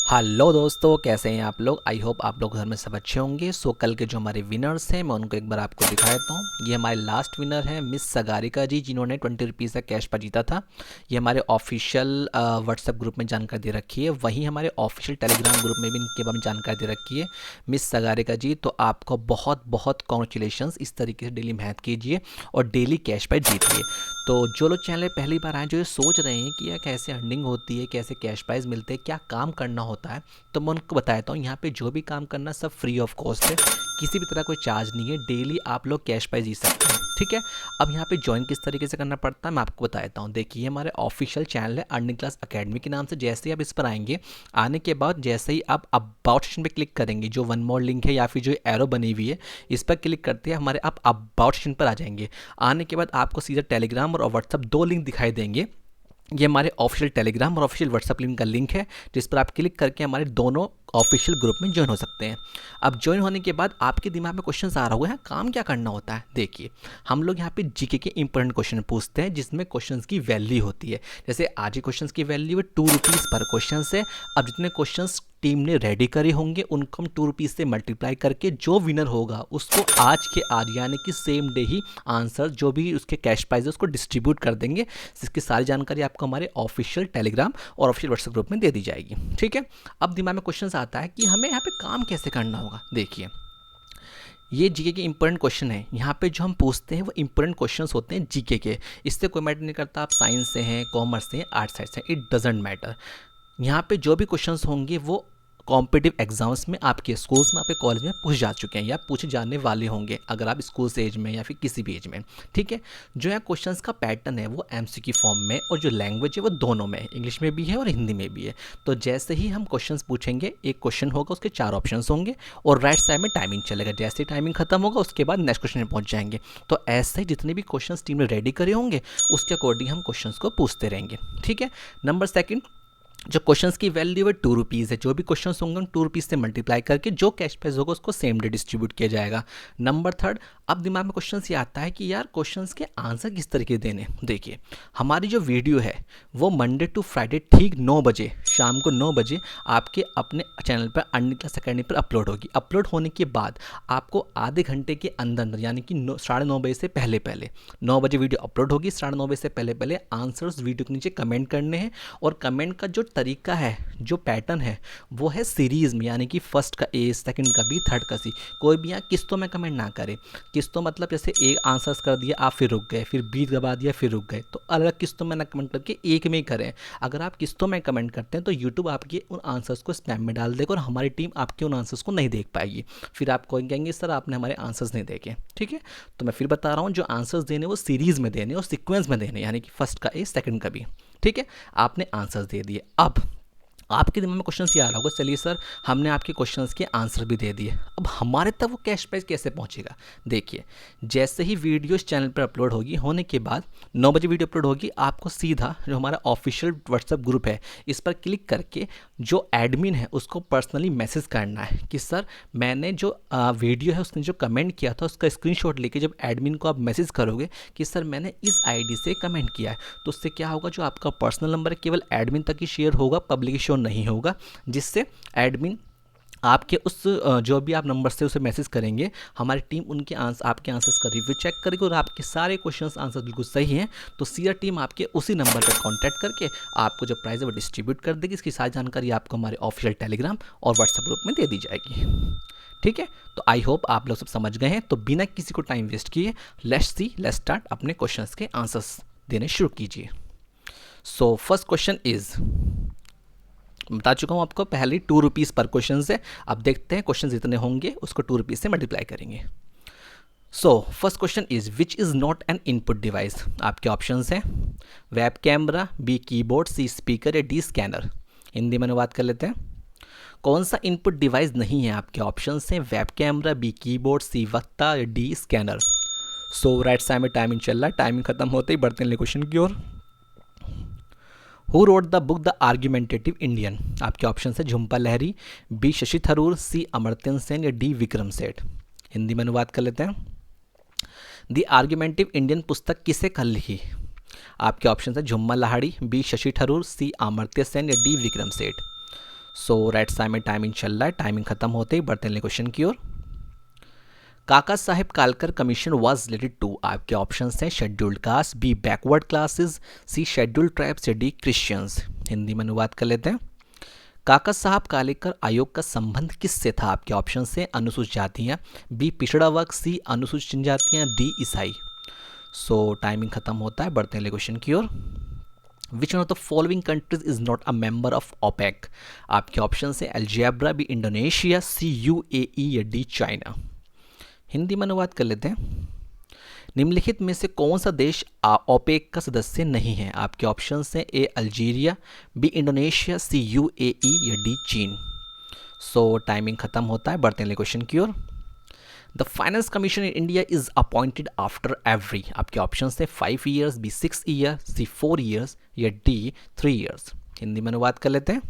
Hello दोस्तों, कैसे हैं आप लोग। आई होप आप लोग घर में सब अच्छे होंगे। सो कल के जो हमारे विनर्स हैं मैं उनको एक बार आपको दिखा देता हूँ। ये हमारे लास्ट विनर हैं मिस सगारिका जी, जिन्होंने 20 रुपीज़ का कैश पर जीता था। ये हमारे ऑफिशियल व्हाट्सएप ग्रुप में जानकारी दे रखी है, वहीं हमारे ऑफिशियल टेलीग्राम ग्रुप में भी इनके बारे में जानकारी दे रखी है। मिस सगारिका जी, तो आपको बहुत बहुत कॉन्ग्रेचुलेशन। इस तरीके से डेली मेहनत कीजिए और डेली कैश प्राइज जीतिए। तो जो लोग चैनल पहली बार आए, जो ये सोच रहे हैं कि यार कैसे अर्निंग होती है, कैसे कैश प्राइज मिलते हैं, क्या काम करना होता है, तो मैं उनको बताता हूँ। यहाँ पे जो भी काम करना सब फ्री ऑफ कॉस्ट है, किसी भी तरह कोई चार्ज नहीं है। डेली आप लोग कैश प्राइज जीत सकते हैं, ठीक है। अब यहाँ पे ज्वाइन किस तरीके से करना पड़ता है मैं आपको बताता हूँ। देखिए, हमारे ऑफिशियल चैनल है अर्निंग क्लास अकेडमी के नाम से। जैसे ही आप इस पर आएंगे, आने के बाद जैसे ही आप अबाउट सेक्शन पे क्लिक करेंगे, जो वन मोर लिंक है या फिर जो एरो बनी हुई है, इस पर क्लिक करते हैं हमारे आप अबाउट सेक्शन पर आ जाएंगे। आने के बाद आपको सीधा टेलीग्राम और व्हाट्सअप दो लिंक दिखाई देंगे। ये हमारे ऑफिशियल टेलीग्राम और ऑफिशियल व्हाट्सएप लिंक का लिंक है, जिस पर आप क्लिक करके हमारे दोनों ऑफिशियल ग्रुप में ज्वाइन हो सकते हैं। अब ज्वाइन होने के बाद आपके दिमाग में क्वेश्चन आ रहा होगा, है काम क्या करना होता है। देखिए, हम लोग यहाँ पे जीके के इंपॉर्टेंट क्वेश्चन पूछते हैं, जिसमें क्वेश्चन की वैल्यू होती है। जैसे आज के क्वेश्चन की वैल्यू है 2 रुपीज़ पर क्वेश्चन से। अब जितने क्वेश्चन टीम ने रेडी करे होंगे उनको हम 2 रुपीज़ से मल्टीप्लाई करके जो विनर होगा उसको आज के आज यानी कि सेम डे ही आंसर जो भी उसके कैश प्राइज है उसको डिस्ट्रीब्यूट कर देंगे, जिसकी सारी जानकारी आपको हमारे ऑफिशियल टेलीग्राम और ऑफिशियल व्हाट्सएप ग्रुप में दे दी जाएगी, ठीक है। अब दिमाग में क्वेश्चन आता है कि हमें यहाँ पे काम कैसे करना होगा। देखिए, ये जीके के इंपॉर्टेंट क्वेश्चन है। यहाँ पे जो हम पूछते हैं वो इंपॉर्टेंट क्वेश्चंस होते हैं जीके के। इससे कोई मैटर नहीं करता आप साइंस से हैं, कॉमर्स से हैं, आर्ट्स साइड से हैं, इट डजेंट मैटर। यहाँ पे जो भी क्वेश्चंस होंगे वो कॉम्पिटिटिव एग्जाम्स में आपके स्कूल्स में, आपके कॉलेज में पूछ जा चुके हैं या पूछे जाने वाले होंगे, अगर आप स्कूल से एज में या फिर किसी भी एज में, ठीक है। जो है क्वेश्चंस का पैटर्न है वो एमसीक्यू फॉर्म में, और जो लैंग्वेज है वो दोनों में, इंग्लिश में भी है और हिंदी में भी है। तो जैसे ही हम क्वेश्चंस पूछेंगे, एक क्वेश्चन होगा उसके 4 ऑप्शन होंगे और राइट साइड में टाइमिंग चलेगा। जैसे ही टाइमिंग खत्म होगा उसके बाद नेक्स्ट क्वेश्चन में पहुंच जाएंगे। तो ऐसे ही जितने भी क्वेश्चंस टीम ने रेडी करे होंगे उसके अकॉर्डिंग हम क्वेश्चंस को पूछते रहेंगे, ठीक है। नंबर सेकंड, जो क्वेश्चंस की वैल्यू है 2 रुपीज़ है। जो भी क्वेश्चंस होंगे उन 2 रुपीज़ से मल्टीप्लाई करके जो कैश प्राइस होगा उसको सेम डे डिस्ट्रीब्यूट किया जाएगा। नंबर थर्ड, अब दिमाग में क्वेश्चंस ये आता है कि यार क्वेश्चंस के आंसर किस तरीके देने। देखिए, हमारी जो वीडियो है वो मंडे टू फ्राइडे ठीक 9 बजे, शाम को 9 बजे आपके अपने चैनल पर अर्निंग क्लास अकेडमी पर अपलोड होगी। अपलोड होने के बाद आपको आधे घंटे के अंदर अंदर यानी कि 9:30 बजे से पहले पहले, 9 बजे वीडियो अपलोड होगी, 9:30 बजे से पहले पहले आंसर्स वीडियो के नीचे कमेंट करने हैं। और कमेंट का जो तरीका है, जो पैटर्न है, वो है सीरीज़ में, यानी कि फर्स्ट का ए, सेकंड का बी, थर्ड का सी। कोई भी यहाँ किस्तों में कमेंट ना करे। किस्तों मतलब जैसे एक आंसर्स कर दिया आप फिर रुक गए, फिर बी दबा दिया फिर रुक गए, तो अलग किस्तों में ना कमेंट करके एक में ही करें। अगर आप किस्तों में कमेंट करते हैं तो यूट्यूब आपके उन आंसर्स को स्पैम में डाल देगा और हमारी टीम आपके उन आंसर्स को नहीं देख पाएगी। फिर आप कहेंगे सर आपने हमारे आंसर्स नहीं देखे, ठीक है। तो मैं फिर बता रहा हूँ, जो आंसर्स देने वो सीरीज़ में देने और सिक्वेंस में देने, यानी कि फर्स्ट का ए, सेकंड का बी, ठीक है। आपने आंसर्स दे दिए। अब आपके दिमाग में क्वेश्चन ये आ रहा होगा, चलिए सर हमने आपके क्वेश्चंस के आंसर भी दे दिए, अब हमारे तक वो कैश प्राइस कैसे पहुंचेगा। देखिए, जैसे ही वीडियो इस चैनल पर अपलोड होगी, होने के बाद 9 बजे वीडियो अपलोड होगी, आपको सीधा जो हमारा ऑफिशियल व्हाट्सएप ग्रुप है इस पर क्लिक करके जो एडमिन है उसको पर्सनली मैसेज करना है कि सर मैंने जो वीडियो है उसने जो कमेंट किया था उसका स्क्रीनशॉट लेके जब एडमिन को आप मैसेज करोगे कि सर मैंने इस आईडी से कमेंट किया है, तो उससे क्या होगा, जो आपका पर्सनल नंबर है केवल एडमिन तक ही शेयर होगा, पब्लिक शेयर नहीं होगा, जिससे एडमिन आपके उस जो भी आप नंबर से उसे मैसेज करेंगे, हमारी टीम उनके आपके आंसर्स का रिव्यू चेक करेगी और आपके सारे क्वेश्चंस आंसर बिल्कुल सही हैं तो सीधा टीम आपके उसी नंबर पर कांटेक्ट करके आपको जो प्राइस है वो डिस्ट्रीब्यूट कर देगी। इसकी सारी जानकारी आपको हमारे ऑफिशियल टेलीग्राम और व्हाट्सएप ग्रुप में दे दी जाएगी, ठीक है। तो आई होप आप लोग सब समझ गए हैं। तो बिना किसी को टाइम वेस्ट किए लेट्स स्टार्ट, अपने क्वेश्चंस के आंसर्स देने शुरू कीजिए। सो फर्स्ट क्वेश्चन इज, बता चुका हूँ आपको पहले 2 रुपीज़ पर क्वेश्चन से। अब देखते हैं क्वेश्चन जितने होंगे उसको 2 रुपीज़ से मल्टीप्लाई करेंगे। So first question is which is not an input device. आपके ऑप्शंस हैं वेब कैमरा, बी कीबोर्ड, सी स्पीकर या डी स्कैनर। हिंदी में अनुवाद कर लेते हैं। कौन सा इनपुट डिवाइस नहीं है। आपके ऑप्शंस हैं वेब कैमरा, बी कीबोर्ड, सी वक्ता या डी स्कैनर। सो राइट साइड में टाइमिंग चल रहा है, टाइमिंग खत्म होते ही बढ़ते हैं क्वेश्चन की ओर। Who wrote the book the argumentative Indian. आपके ऑप्शन है झुम्पा लहरी, बी शशि थरूर, सी अमर्त्य सेन या डी विक्रम सेठ। हिंदी में अनुवाद कर लेते हैं। द आर्ग्यूमेंटिव इंडियन पुस्तक किसे कल लिखी। आपके ऑप्शन है झुम्पा लाहिड़ी, बी शशि थरूर, सी अमर्त्य सेन या डी विक्रम सेठ। सो राइट साइड में टाइमिंग चल रहा है, टाइमिंग खत्म होते ही बढ़ते हैं क्वेश्चन की ओर। Kaka Saheb Kalelkar commission was related to, आपके ऑप्शंस हैं scheduled caste, B backward classes, C scheduled tribes, D Christians. Hindi में अनुवाद कर लेते हैं। काका साहब कालेकर आयोग का संबंध किससे था, आपके ऑप्शन से अनुसूचित जातियाँ, बी पिछड़ा वर्ग, सी अनुसूचित जनजातियाँ, डी ईसाई। सो टाइमिंग खत्म होता है, बढ़ते हैं क्वेश्चन की ओर। Which one of the following countries is not a member of OPEC, आपके ऑप्शन से Algeria, B Indonesia, C UAE या डी चाइना। हिंदी में अनुवाद कर लेते हैं। निम्नलिखित में से कौन सा देश ओपेक का सदस्य नहीं है, आपके ऑप्शन हैं ए Algeria, B Indonesia, C UAE या डी चीन। सो टाइमिंग खत्म होता है, बढ़ते हैं क्वेश्चन की ओर। The finance commission in India is appointed after every, आपके ऑप्शन हैं 5 years, B 6 year, C 4 years या डी 3 ईयर्स। हिंदी में अनुवाद कर लेते हैं।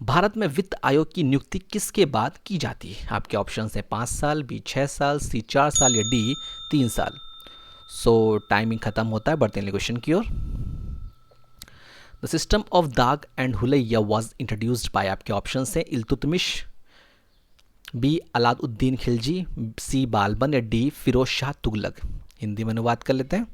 भारत में वित्त आयोग की नियुक्ति किसके बाद की जाती है, आपके ऑप्शन हैं 5 साल, बी 6 साल, सी 4 साल या डी 3 साल। सो टाइमिंग खत्म होता है, बढ़ते हैं क्वेश्चन की ओर। द सिस्टम ऑफ दाग एंड हुलैया वाज इंट्रोड्यूस्ड बाय, आपके ऑप्शन हैं इल्तुतमिश, बी अलाउद्दीन खिलजी, सी बालबन या डी फिरोज शाह तुगलक। हिंदी में अनुवाद कर लेते हैं।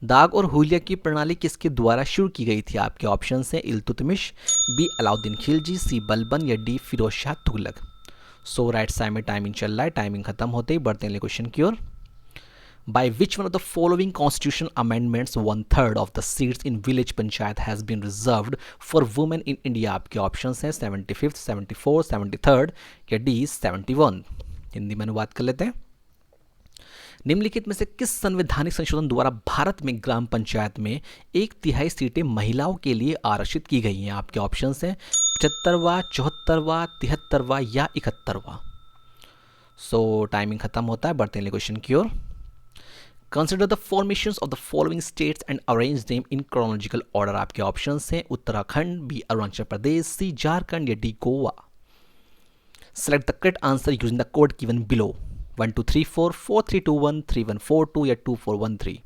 दाग और हुलिया की प्रणाली किसके द्वारा शुरू की गई थी, आपके ऑप्शन हैं इल्तुतमिश, बी अलाउद्दीन खिलजी, सी बलबन या डी फिरोज शाह तुगलक। सो राइट साइड में टाइमिंग चल रहा है, टाइमिंग खत्म होते ही बढ़ते हैं क्वेश्चन की ओर। By which one of the following constitutional amendments 1/3 of the seats in village panchayat has been reserved for women in India, आपके ऑप्शंस हैं 75th, 74, 73rd या डी 71। हिंदी में अनुवाद कर लेते हैं। निम्नलिखित में से किस संवैधानिक संशोधन द्वारा भारत में ग्राम पंचायत में 1/3 सीटें महिलाओं के लिए आरक्षित की गई हैं, आपके ऑप्शंस हैं 75वां, 74वां, 73वां या 71वां। सो टाइमिंग खत्म होता है, बढ़ते हैं क्वेश्चन की ओर। Consider the formations of the following states and arrange them in chronological order, आपके ऑप्शंस हैं उत्तराखंड, बी अरुणाचल प्रदेश, सी झारखंड या D Goa. Select the correct answer using the code given below 1234 4321 3142 या 2413।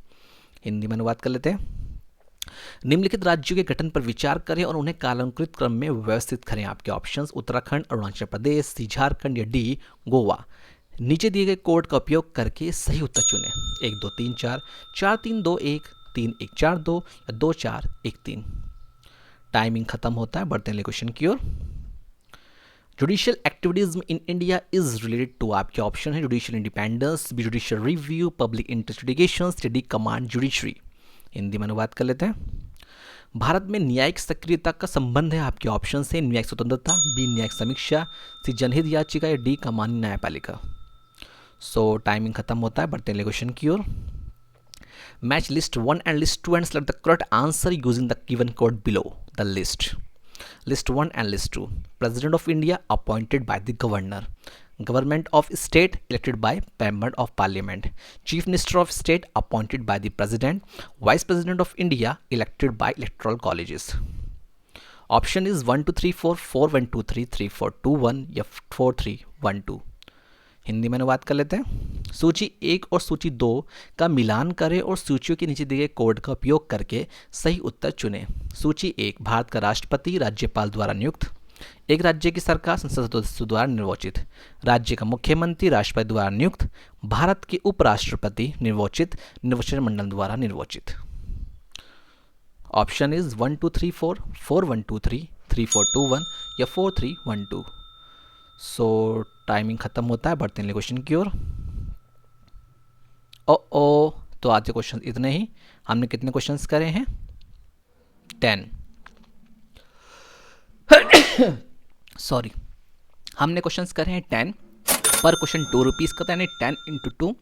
हिंदी में अनुवाद कर लेते हैं। निम्नलिखित राज्यों के गठन पर विचार करें और उन्हें कालानुक्रमित क्रम में व्यवस्थित करें, आपके ऑप्शंस उत्तराखंड, अरुणाचल प्रदेश, सी झारखंड या डी गोवा। नीचे दिए गए कोड का उपयोग करके सही उत्तर चुनें, 1 2 3 4, 4 3 2 1, 3 1 4 2 या 2 4 1 3। टाइमिंग खत्म होता है, बढ़ते हैं क्वेश्चन की ओर। Judicial activities in India is related to, आपके ऑप्शन है judicial independence, B judicial review, public interest litigation, D command judiciary. Hindi में अनुवाद कर लेते हैं। भारत में न्यायिक सक्रियता का संबंध है, आपके ऑप्शन है न्यायिक स्वतंत्रता, बी न्यायिक समीक्षा, सी जनहित याचिका या डी कमांडी न्यायपालिका। सो टाइमिंग खत्म होता है, बढ़ते हैं क्वेश्चन की ओर। Match list 1 and list 2 and select the correct answer using the given code below the list. List 1 and list 2, president of India appointed by the governor, government of state elected by member of parliament, chief minister of state appointed by the president, vice president of India elected by electoral colleges. Option is 1 2 3 4, 4 1 2 3, 3 4 2 1 या 4 3 1 2। हिंदी में अनुवाद कर लेते हैं। सूची 1 और सूची 2 का मिलान करें और सूचियों के नीचे दिए गए कोड का उपयोग करके सही उत्तर चुनें। सूची 1, भारत का राष्ट्रपति राज्यपाल द्वारा नियुक्त, एक राज्य की सरकार संसद सदस्यों द्वारा निर्वाचित, राज्य का मुख्यमंत्री राष्ट्रपति द्वारा नियुक्त, भारत के उपराष्ट्रपति निर्वाचित निर्वाचन मंडल द्वारा निर्वाचित। ऑप्शन इज 1 2 3 4, 4 1 2 3, 3 4 2 1 या 4 3 1 2। सो टाइमिंग खत्म होता है, बढ़ते हैं क्वेश्चन की ओर। ओ तो आज के क्वेश्चन इतने ही। हमने कितने क्वेश्चंस करे हैं? 10। सॉरी, हमने क्वेश्चंस करे हैं 10। पर क्वेश्चन 2 रुपीज़ का, यानी 10 × 2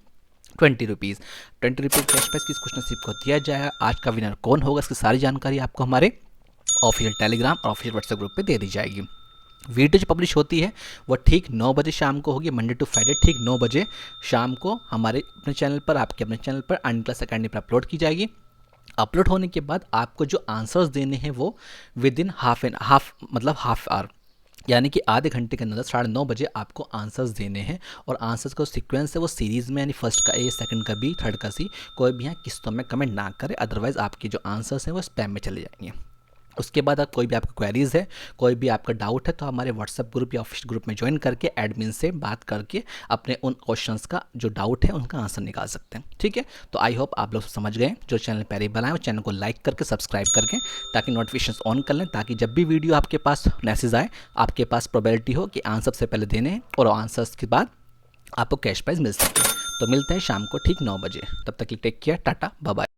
20 रुपीज़। 20 रुपीज़ कैश प्राइस किस क्वेश्चनशिप को दिया जाएगा, आज का विनर कौन होगा, इसकी सारी जानकारी आपको हमारे ऑफिशियल टेलीग्राम और ऑफिशियल व्हाट्सएप ग्रुप पे दे दी जाएगी। वीडियो जो पब्लिश होती है वो ठीक 9 बजे शाम को होगी, मंडे टू फ्राइडे ठीक 9 बजे शाम को हमारे अपने चैनल पर, आपके अपने चैनल पर अर्निंग क्लास अकेडमी पर अपलोड की जाएगी। अपलोड होने के बाद आपको जो आंसर्स देने हैं वो विद इन हाफ आवर, यानी कि आधे घंटे के अंदर 9:30 बजे आपको आंसर्स देने हैं। और आंसर्स का सीक्वेंस है वो सीरीज़ में, यानी फर्स्ट का ए, सेकंड का बी, थर्ड का सी। कोई भी यहाँ किस्तों में कमेंट ना करे, अदरवाइज आपके जो आंसर्स हैं वो स्पैम में चले जाएंगे। उसके बाद आप कोई भी आपका क्वेरीज़ है, कोई भी आपका डाउट है, तो हमारे व्हाट्सएप ग्रुप या ऑफिशियल ग्रुप में ज्वाइन करके एडमिन से बात करके अपने उन क्वेश्चंस का जो डाउट है उनका आंसर निकाल सकते हैं। ठीक है, तो आई होप आप लोग समझ गए। जो चैनल पहले बनाए वो चैनल को लाइक करके सब्सक्राइब करके ताकि नोटिफिकेशन ऑन कर लें, ताकि जब भी वीडियो आपके पास मैसेज आए आपके पास प्रोबेबिलिटी हो कि आंसर सबसे पहले देने हैं और आंसर्स के बाद आपको कैश प्राइज़ मिल सके। तो मिलते हैं शाम को ठीक 9 बजे। तब तक take care, tata, bye bye.